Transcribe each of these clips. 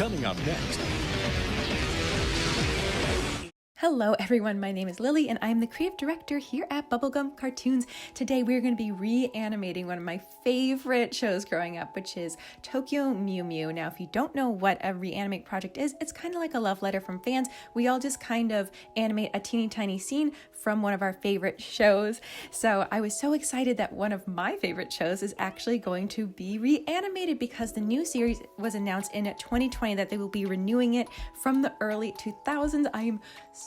Coming up next. Hello everyone, my name is Lily and I'm the creative director here at Bubblegum Cartoons. Today we're going to be reanimating one of my favorite shows growing up, which is Tokyo Mew Mew. Now, if you don't know what a reanimate project is, it's kind of like a love letter from fans. We all just kind of animate a teeny tiny scene from one of our favorite shows. So I was so excited that one of my favorite shows is actually going to be reanimated because the new series was announced in 2020 that they will be renewing it from the early 2000s. I am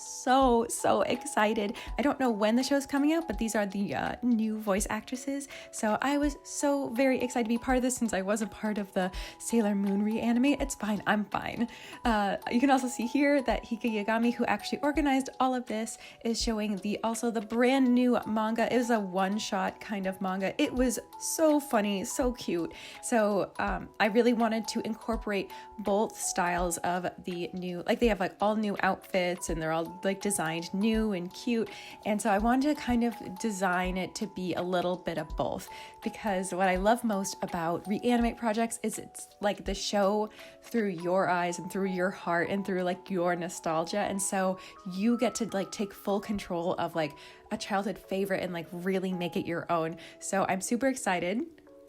so excited. I don't know when the show's coming out, but these are the new voice actresses. So I was so very excited to be part of this since I wasn't part of the Sailor Moon reanimate. It's fine, I'm fine. You can also see here that Hika Yagami, who actually organized all of this, is showing also the brand new manga. It was a one-shot kind of manga. It was so funny, so cute. So I really wanted to incorporate both styles of the new, like they have like all new outfits and they're all like designed new and cute. And so I wanted to kind of design it to be a little bit of both, because what I love most about reanimate projects is it's like the show through your eyes and through your heart and through like your nostalgia. And so you get to like take full control of like a childhood favorite and like really make it your own. So I'm super excited.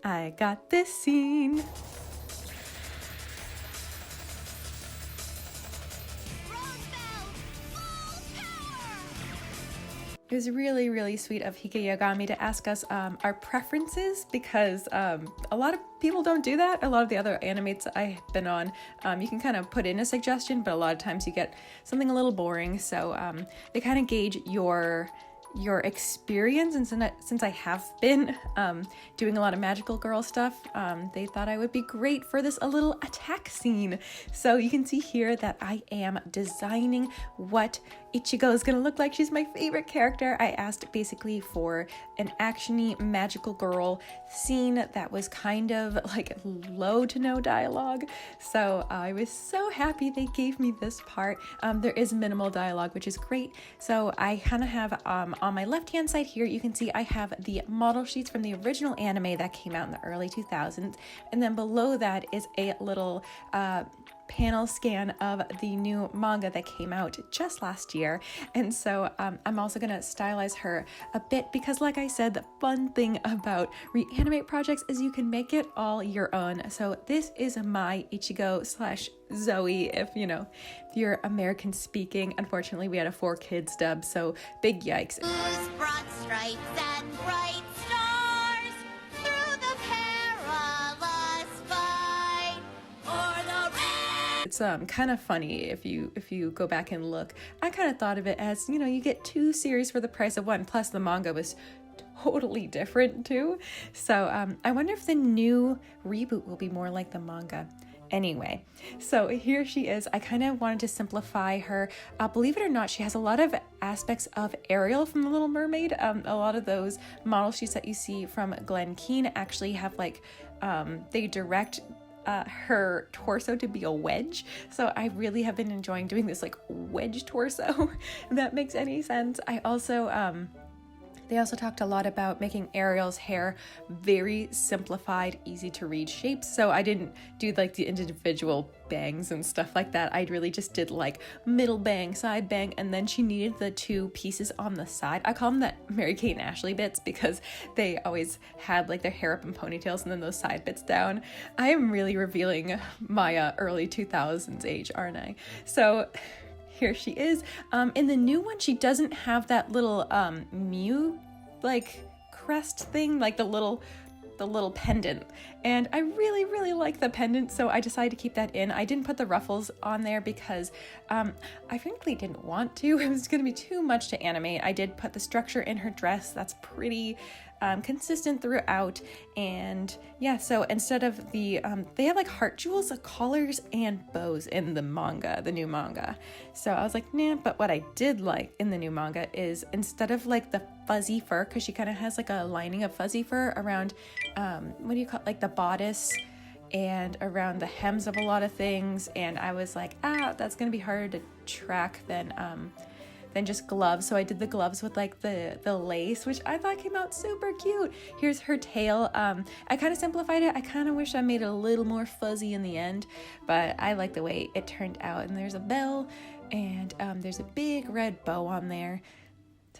I got this scene. It was really sweet of Hika Yagami to ask us our preferences, because a lot of people don't do that. A lot of the other animates I've been on, you can kind of put in a suggestion, but a lot of times you get something a little boring. So they kind of gauge your experience, and since I have been doing a lot of magical girl stuff, they thought I would be great for this a little attack scene. So you can see here that I am designing what Ichigo is gonna look like. She's my favorite character. I asked basically for an actiony magical girl scene that was kind of like low to no dialogue. So I was so happy they gave me this part. There is minimal dialogue, which is great. So I kind of have on my left hand side here, you can see I have the model sheets from the original anime that came out in the early 2000s, and then below that is a little panel scan of the new manga that came out just last year. And so I'm also going to stylize her a bit, because like I said, the fun thing about reanimate projects is you can make it all your own. So this is my Ichigo / Zoe, if you're American speaking. Unfortunately, we had a 4Kids dub, so big yikes. Broad stripes and bright stars through the perilous fight o'er the red. It's kind of funny if you go back and look. I kind of thought of it as, you get 2 series for the price of 1, plus the manga was totally different too. So I wonder if the new reboot will be more like the manga. Anyway, so here she is. I kind of wanted to simplify her. Believe it or not, she has a lot of aspects of Ariel from The Little Mermaid. A lot of those model sheets that you see from Glen Keane actually have like, they direct her torso to be a wedge. So I really have been enjoying doing this like wedge torso, if that makes any sense. I also, they also talked a lot about making Ariel's hair very simplified, easy to read shapes. So I didn't do like the individual bangs and stuff like that. I really just did like middle bang, side bang, and then she needed the 2 pieces on the side. I call them the Mary-Kate and Ashley bits, because they always had like their hair up in ponytails and then those side bits down. I am really revealing my early 2000s age, aren't I? So here she is. In the new one, she doesn't have that little Mew like crest thing, like the little pendant, and I really like the pendant, so I decided to keep that in. I didn't put the ruffles on there because I frankly didn't want to. It was gonna be too much to animate. I did put the structure in her dress. That's pretty consistent throughout. And yeah, so instead of the they have like heart jewels, collars and bows in the manga, the new manga. So I was like, nah. But what I did like in the new manga is, instead of like the fuzzy fur, because she kind of has like a lining of fuzzy fur around what do you call it, like the bodice and around the hems of a lot of things, and I was like, that's gonna be harder to track than than just gloves. So I did the gloves with like the lace, which I thought came out super cute. Here's her tail. I kind of simplified it. I kind of wish I made it a little more fuzzy in the end, but I like the way it turned out. And there's a bell, and there's a big red bow on there.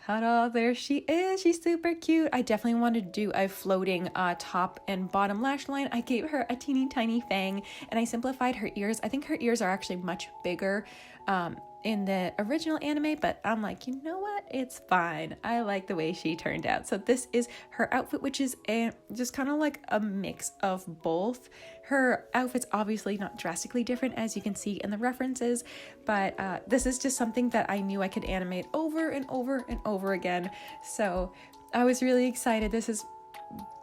Ta-da, there she is. She's super cute. I definitely wanted to do a floating top and bottom lash line. I gave her a teeny tiny fang, and I simplified her ears. I think her ears are actually much bigger in the original anime, but I'm like, you know what? It's fine. I like the way she turned out. So this is her outfit, which is just kind of like a mix of both. Her outfit's obviously not drastically different, as you can see in the references, but this is just something that I knew I could animate over and over and over again. So I was really excited. This is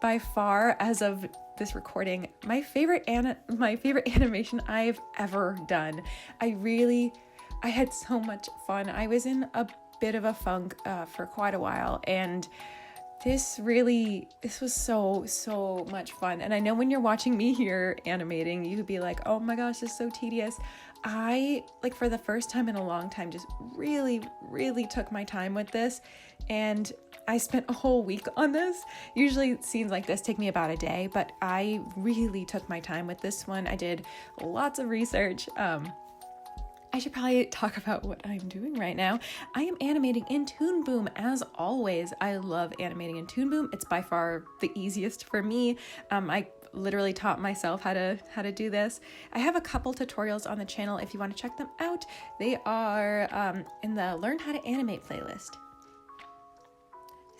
by far, as of this recording, my favorite animation I've ever done. I had so much fun. I was in a bit of a funk for quite a while, and this was so much fun. And I know when you're watching me here animating, you could be like, oh my gosh, this is so tedious. I, like, for the first time in a long time, just really took my time with this, and I spent a whole week on this. Usually scenes like this take me about a day, but I really took my time with this one. I did lots of research. I should probably talk about what I'm doing right now. I am animating in Toon Boom, as always. I love animating in Toon Boom. It's by far the easiest for me. I literally taught myself how to do this. I have a couple tutorials on the channel if you want to check them out. They are in the Learn How to Animate playlist.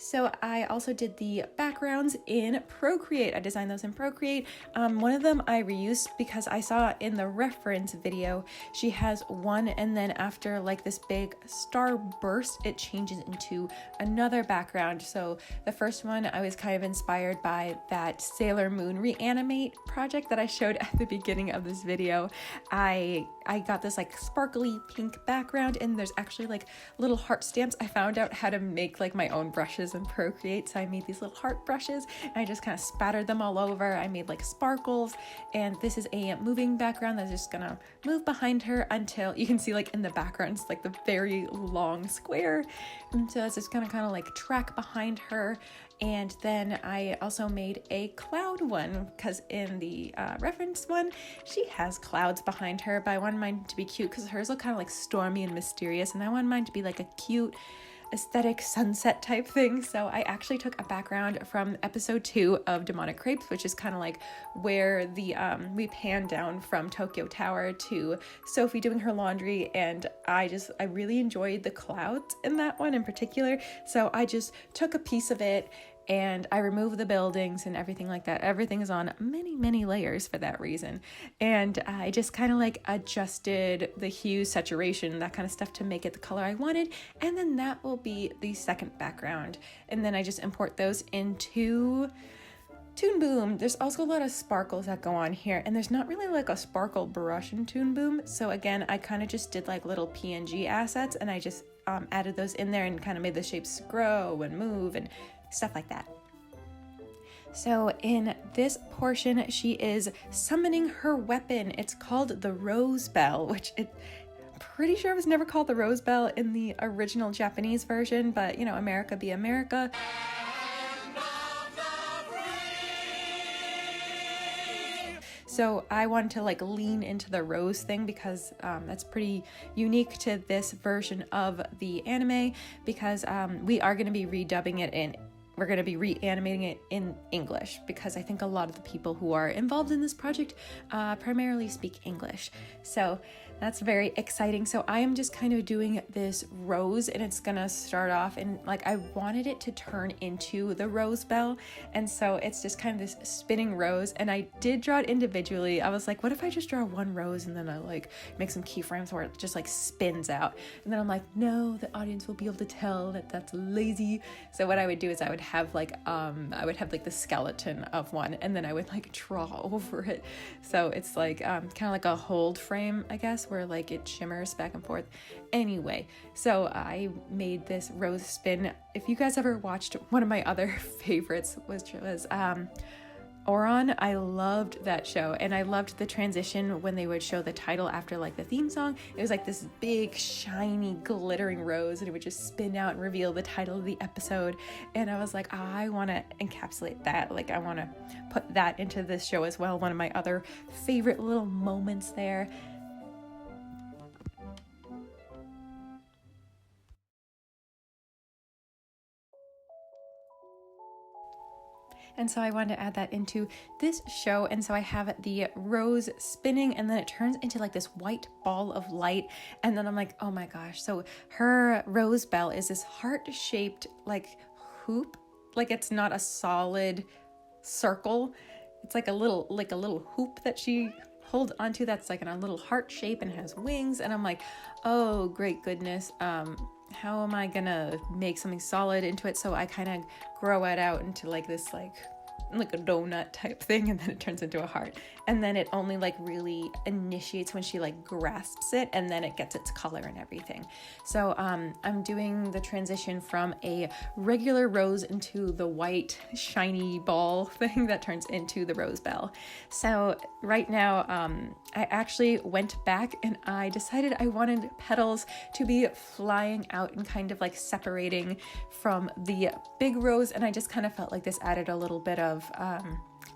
So I also did the backgrounds in Procreate. I designed those in Procreate. One of them I reused because I saw in the reference video, she has one, and then after like this big star burst, it changes into another background. So the first one, I was kind of inspired by that Sailor Moon Reanimate project that I showed at the beginning of this video. I got this like sparkly pink background, and there's actually like little heart stamps. I found out how to make like my own brushes in Procreate, so I made these little heart brushes, and I just kind of spattered them all over. I made like sparkles, and this is a moving background that's just gonna move behind her until you can see like in the background it's like the very long square, and so it's just gonna kind of like track behind her. And then I also made a cloud one, because in the reference one, she has clouds behind her, but I wanted mine to be cute because hers look kind of like stormy and mysterious, and I wanted mine to be like a cute aesthetic sunset type thing. So I actually took a background from episode 2 of Demonic Crepes, which is kind of like where the we pan down from Tokyo Tower to Sophie doing her laundry, and I really enjoyed the clouds in that one in particular. So I just took a piece of it and I removed the buildings and everything like that. Everything is on many layers for that reason. And I just kind of like adjusted the hue, saturation, that kind of stuff to make it the color I wanted. And then that will be the second background. And then I just import those into Toon Boom. There's also a lot of sparkles that go on here, and there's not really like a sparkle brush in Toon Boom. So again, I kind of just did like little PNG assets, and I just added those in there and kind of made the shapes grow and move and stuff like that. So in this portion, she is summoning her weapon. It's called the Rose Bell, which I'm pretty sure it was never called the Rose Bell in the original Japanese version, but you know, America be America. So I wanted to like lean into the rose thing because that's pretty unique to this version of the anime, because we are going to be redubbing it in, we're going to be reanimating it in English, because I think a lot of the people who are involved in this project primarily speak English. So that's very exciting. So I am just kind of doing this rose, and it's gonna start off, and like I wanted it to turn into the Rose Bell, and so it's just kind of this spinning rose. And I did draw it individually. I was like, what if I just draw one rose and then I like make some keyframes where it just like spins out? And then I'm like, no, the audience will be able to tell that that's lazy. So what I would do is I would have like the skeleton of one, and then I would like draw over it. So it's like kind of like a hold frame, I guess, where like it shimmers back and forth. Anyway, so I made this rose spin. If you guys ever watched one of my other favorites, which was Oron, I loved that show, and I loved the transition when they would show the title after like the theme song. It was like this big shiny glittering rose, and it would just spin out and reveal the title of the episode, and I was like, I want to encapsulate that, like I want to put that into this show as well. One of my other favorite little moments there. And so I wanted to add that into this show. And so I have the rose spinning, and then it turns into like this white ball of light. And then I'm like, oh my gosh. So her rose bell is this heart-shaped like hoop. Like it's not a solid circle. It's like a little hoop that she holds onto that's like in a little heart shape and has wings. And I'm like, oh, great goodness. How am I gonna make something solid into it? So I kind of grow it out into like this like a donut type thing, and then it turns into a heart, and then it only like really initiates when she like grasps it, and then it gets its color and everything. So I'm doing the transition from a regular rose into the white shiny ball thing that turns into the rose bell. So right now I actually went back and I decided I wanted petals to be flying out and kind of like separating from the big rose, and I just kind of felt like this added a little bit of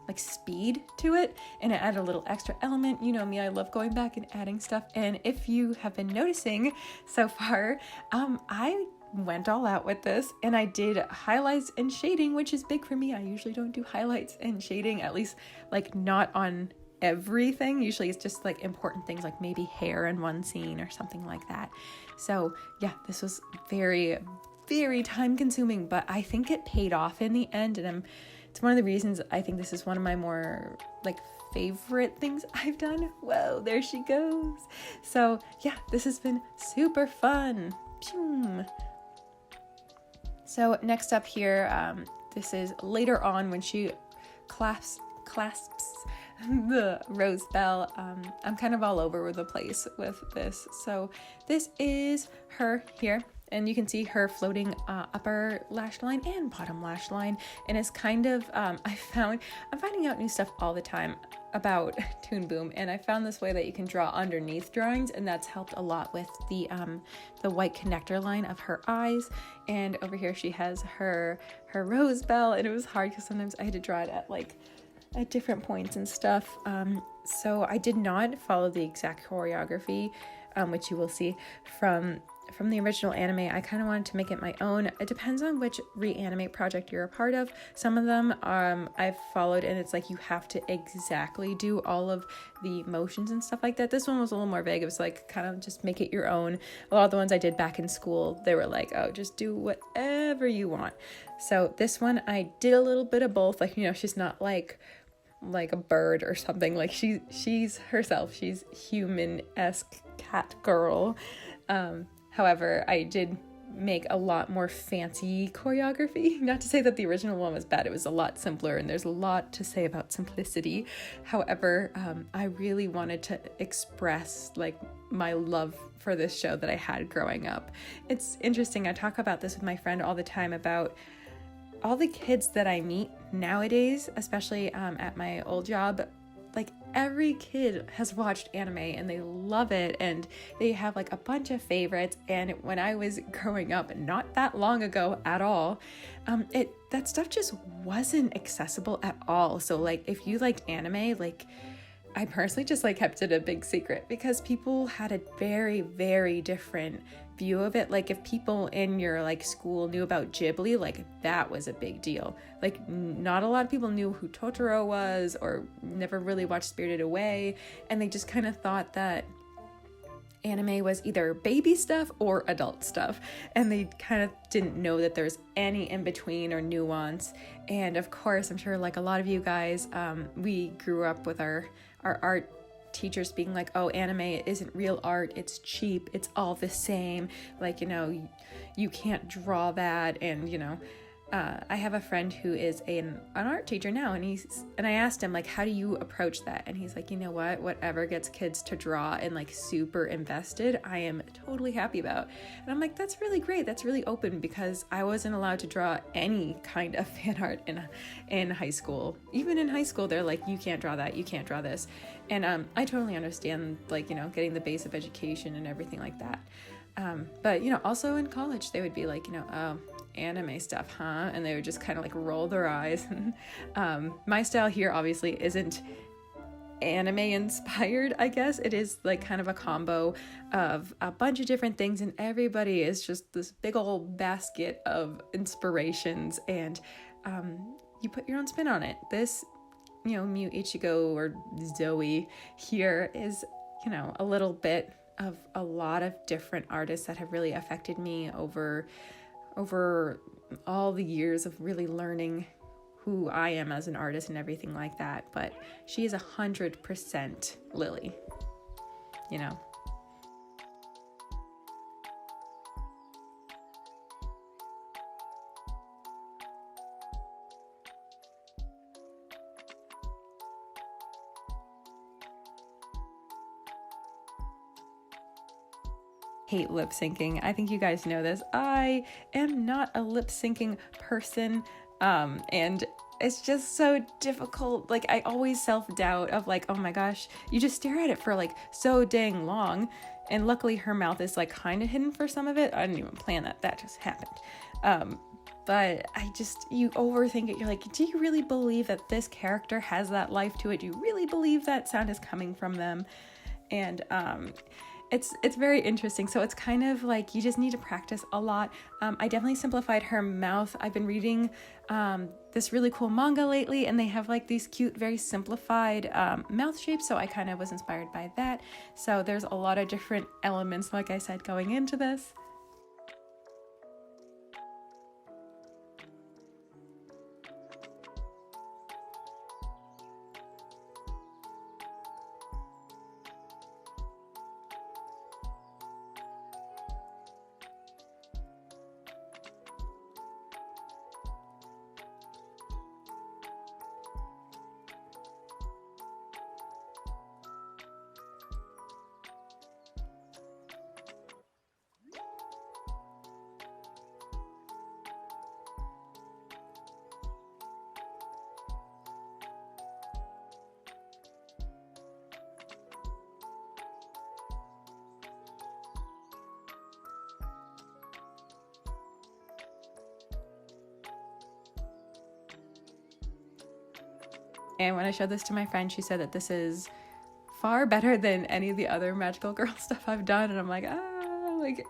like speed to it, and it added a little extra element. You know me, I love going back and adding stuff. And if you have been noticing so far, I went all out with this, and I did highlights and shading, which is big for me. I usually don't do highlights and shading, at least like not on everything. Usually it's just like important things, like maybe hair in one scene or something like that. So yeah, this was very, very time consuming, but I think it paid off in the end, and it's one of the reasons I think this is one of my more like favorite things I've done. Whoa, there she goes. So yeah, this has been super fun. So next up here, this is later on when she clasps the rose bell. I'm kind of all over the place with this. So this is her here, and you can see her floating upper lash line and bottom lash line, and it's kind of I'm finding out new stuff all the time about Toon Boom, and I found this way that you can draw underneath drawings, and that's helped a lot with the white connector line of her eyes. And over here she has her rose bell, and it was hard because sometimes I had to draw it at different points and stuff. So I did not follow the exact choreography, which you will see from the original anime. I kind of wanted to make it my own. It depends on which Reanimate project you're a part of. Some of them I've followed, and it's like you have to exactly do all of the motions and stuff like that. This one was a little more vague. It was like kind of just make it your own. A lot of the ones I did back in school, they were like, oh, just do whatever you want. So this one I did a little bit of both. Like, you know, she's not like a bird or something. Like she's herself. She's human-esque cat girl. However, I did make a lot more fancy choreography. Not to say that the original one was bad. It was a lot simpler, and there's a lot to say about simplicity. However, I really wanted to express like my love for this show that I had growing up. It's interesting. I talk about this with my friend all the time about all the kids that I meet nowadays, especially at my old job. Like every kid has watched anime and they love it, and they have like a bunch of favorites. And when I was growing up, not that long ago at all, that stuff just wasn't accessible at all. So like if you liked anime, like I personally just like kept it a big secret, because people had a very, very different view of it. Like if people in your like school knew about Ghibli, like that was a big deal. Like not a lot of people knew who Totoro was, or never really watched Spirited Away, and they just kind of thought that anime was either baby stuff or adult stuff, and they kind of didn't know that there's any in between or nuance. And of course, I'm sure like a lot of you guys, we grew up with our art teachers being like, oh, anime isn't real art, it's cheap, it's all the same, like, you know, you can't draw that. And you know, I have a friend who is an art teacher now, and I asked him, like, how do you approach that? And he's like, you know what, whatever gets kids to draw and like super invested, I am totally happy about. And I'm like, that's really great, that's really open, because I wasn't allowed to draw any kind of fan art in high school. Even in high school, they're like, you can't draw that, you can't draw this. And I totally understand, like, you know, getting the base of education and everything like that. But, you know, also in college, they would be like, you know, anime stuff, huh? And they would just kind of like roll their eyes. My style here obviously isn't anime inspired, I guess. It is like kind of a combo of a bunch of different things, and everybody is just this big old basket of inspirations, and you put your own spin on it. This, you know, Miu Ichigo or Zoe here is, you know, a little bit of a lot of different artists that have really affected me over all the years of really learning who I am as an artist and everything like that. But she is 100% Lily, you know. Hate lip syncing. I think you guys know this. I am not a lip syncing person, and it's just so difficult. Like, I always self-doubt of like, oh my gosh, you just stare at it for like so dang long. And luckily her mouth is like kind of hidden for some of it. I didn't even plan that just happened. But you overthink it. You're like, do you really believe that this character has that life to it? Do you really believe that sound is coming from them? And it's very interesting. So it's kind of like you just need to practice a lot. I definitely simplified her mouth. I've been reading this really cool manga lately, and they have like these cute, very simplified mouth shapes. So I kind of was inspired by that. So there's a lot of different elements, like I said, going into this. And when I showed this to my friend, she said that this is far better than any of the other magical girl stuff I've done. And I'm like,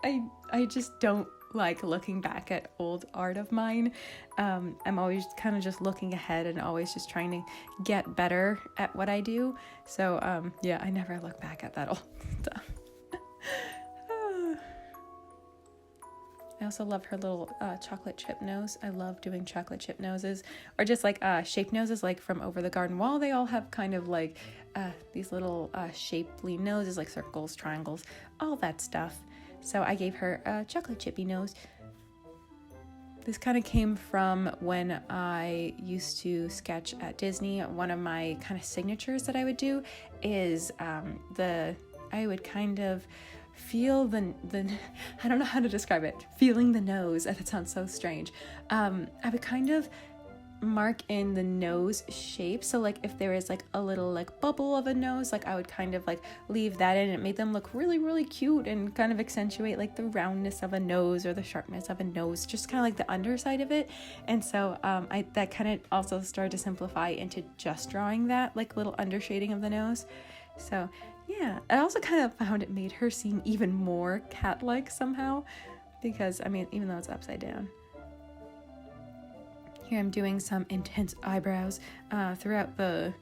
I just don't like looking back at old art of mine. I'm always kind of just looking ahead and always just trying to get better at what I do. So yeah, I never look back at that old stuff. I also love her little chocolate chip nose. I love doing chocolate chip noses, or just like shape noses, like from Over the Garden Wall. They all have kind of like these little shapely noses, like circles, triangles, all that stuff. So I gave her a chocolate chippy nose. This kind of came from when I used to sketch at Disney. One of my kind of signatures that I would do is I would kind of feel the I don't know how to describe it, feeling the nose. That sounds so strange. I would kind of mark in the nose shape. So like if there is like a little like bubble of a nose, like I would kind of like leave that in. It made them look really, really cute and kind of accentuate like the roundness of a nose or the sharpness of a nose, just kind of like the underside of it. And so that kind of also started to simplify into just drawing that like little undershading of the nose. So yeah, I also kind of found it made her seem even more cat-like somehow, because I mean, even though it's upside down. Here I'm doing some intense eyebrows throughout the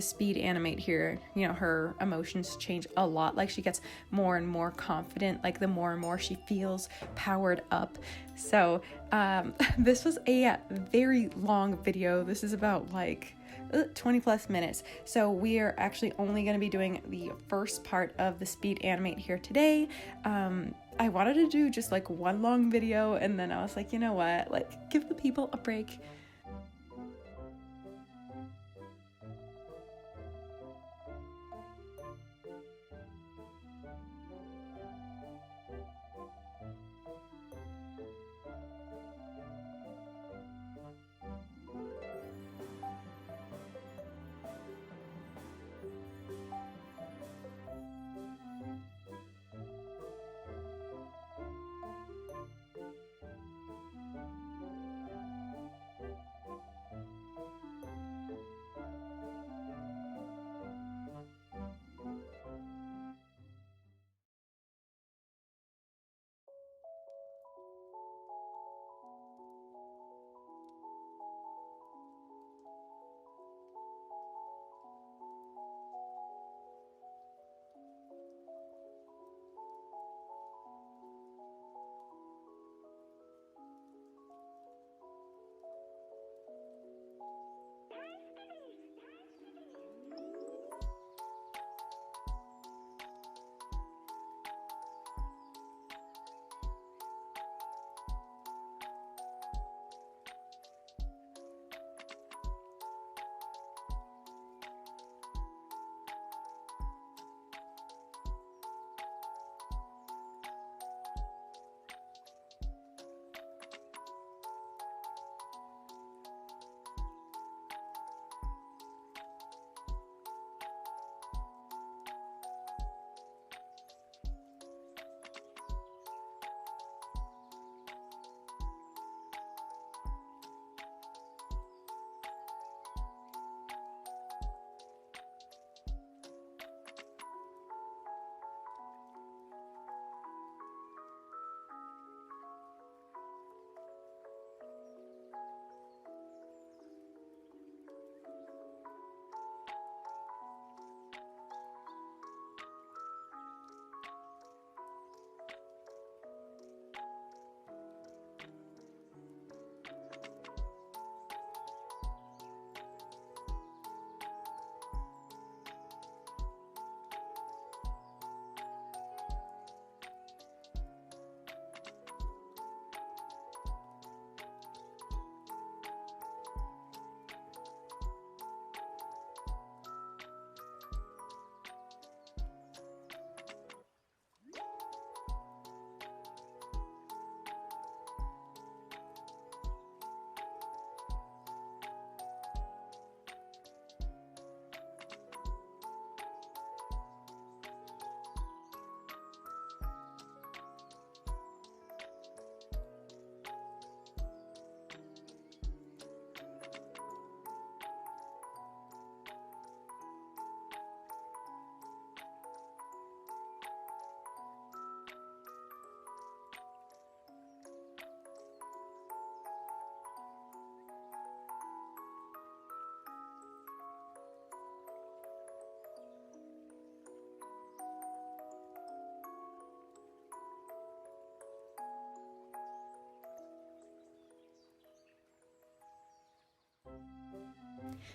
speed animate here. You know, her emotions change a lot. Like she gets more and more confident, like the more and more she feels powered up. So this was a very long video. This is about like 20 plus minutes. So we are actually only going to be doing the first part of the speed animate here today. I wanted to do just like one long video, and then I was like, you know what, like give the people a break.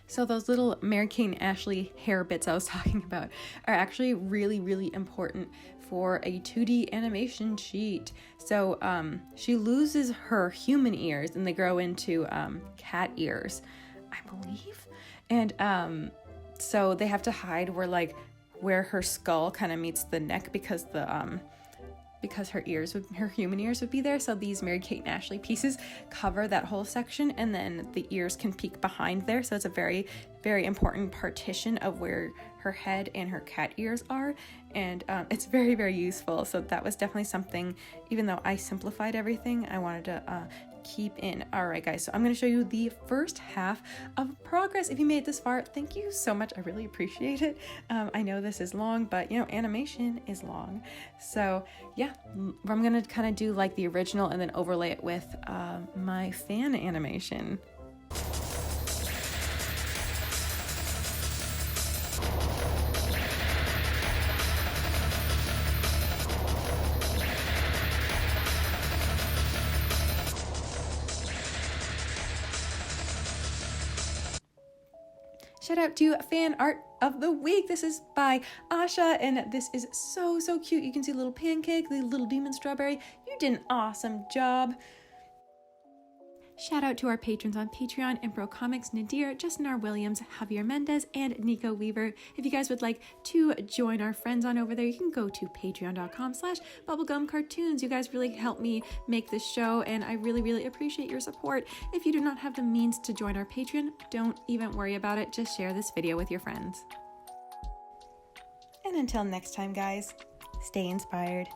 So those little Mary Kate and Ashley hair bits I was talking about are actually really, really important for a 2D animation sheet. So she loses her human ears and they grow into cat ears, I believe. And so they have to hide where her skull kind of meets the neck because her human ears would be there. So these Mary Kate and Ashley pieces cover that whole section, and then the ears can peek behind there. So it's a very, very important partition of where her head and her cat ears are. And it's very, very useful. So that was definitely something, even though I simplified everything, I wanted to keep in. All right, guys, so I'm going to show you the first half of progress. If you made it this far, thank you so much. I really appreciate it. I know this is long, but animation is long. So yeah, I'm going to kind of do like the original and then overlay it with my fan animation. Shout out to fan art of the week. This is by Asha, and this is so cute. You can see little pancake, the little demon strawberry. You did an awesome job. Shout out to our patrons on Patreon, Impro Comics, Nadir, Justin R. Williams, Javier Mendez, and Nico Weaver. If you guys would like to join our friends on over there, you can go to patreon.com/Bubblegum Cartoons. You guys really help me make this show, and I really appreciate your support. If you do not have the means to join our Patreon, don't even worry about it. Just share this video with your friends. And until next time, guys, stay inspired.